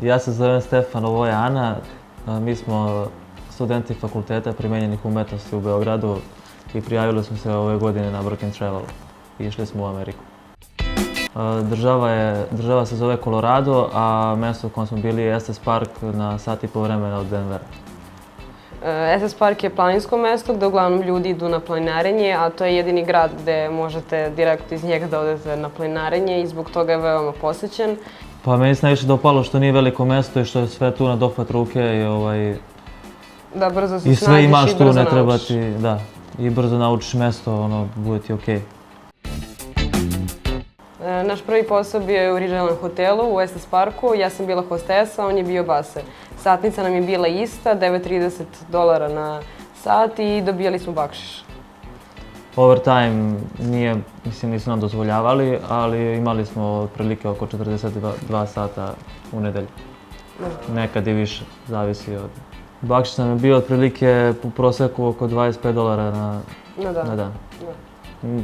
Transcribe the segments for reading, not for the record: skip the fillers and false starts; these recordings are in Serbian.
Ja se zovem Stefan, ovo je Ana. Mi smo studenti Fakulteta primenjenih umetnosti u Beogradu i prijavili smo se ove godine na Work and Travel i išli smo u Ameriku. Država se zove Colorado, a mesto u kojem smo bili je SS Park na sat i po vremena od Denvera. SS Park je planinsko mesto gde uglavnom ljudi idu na planinarenje, a to je jedini grad gde možete direktno iz njega da odete na planinarenje i zbog toga je veoma posećen. Pa meni se najviše dopalo što nije veliko mesto i što je sve tu na dohvat ruke Da, brzo se i sve snađeš imaš i tu, brzo ne treba naučiš. ti, da, i brzo naučiš mesto, bude ti okej. Naš prvi posao bio je u regionalnom hotelu u SS Parku. Ja sam bila hostesa, on je bio baser. Satnica nam je bila ista, $9.30 na sat i dobijali smo bakšiš. Overtime nisu nam dozvoljavali, ali imali smo otprilike oko 42 sata u nedelju. Nekad i više, zavisi od... Bakšiš nam je bio otprilike u proseku oko $25 na dan.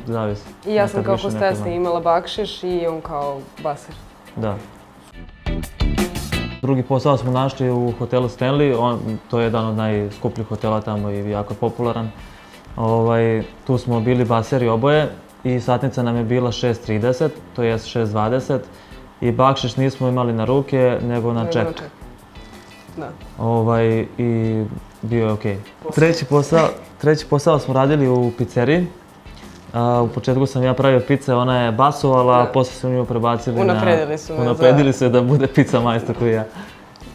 Zavisi. I ja sam kao hostesa imala bakšiš i on kao baser. Da. Drugi posao smo našli u hotelu Stanley, to je jedan od najskupljih hotela tamo i jako popularan. Tu smo bili baseri oboje i satnica nam je bila 6.30, to je 6.20 i bakšiš nismo imali na ruke, nego na ček. Da. I bio je okej. Treći posao smo radili u pizzeriji. U početku sam ja pravio pice, ona je basovala, a posle smo nju prebacili Unapredili su je da bude pizza majstor koji ja.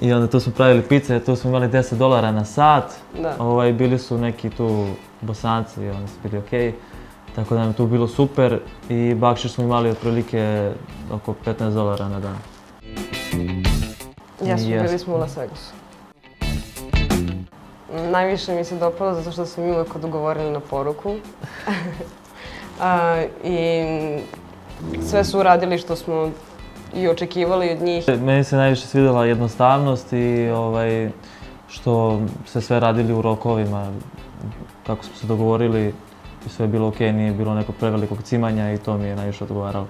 I onda tu smo pravili pice, tu smo imali $10 na sat. Bili su neki tu Bosanci i oni su bili okej. Tako da nam je tu bilo super i bakšiš smo imali otprilike oko $15 na dan. Bili smo u Las Vegasu. Najviše mi se dopalo zato što smo mi uvek dogovorili na poruku. I sve su uradili što smo i očekivali od njih. Meni se najviše svidjela jednostavnost i što se sve radili u rokovima. Kako smo se dogovorili i sve je bilo okej, nije bilo nekog prevelikog cimanja i to mi je najviše odgovaralo.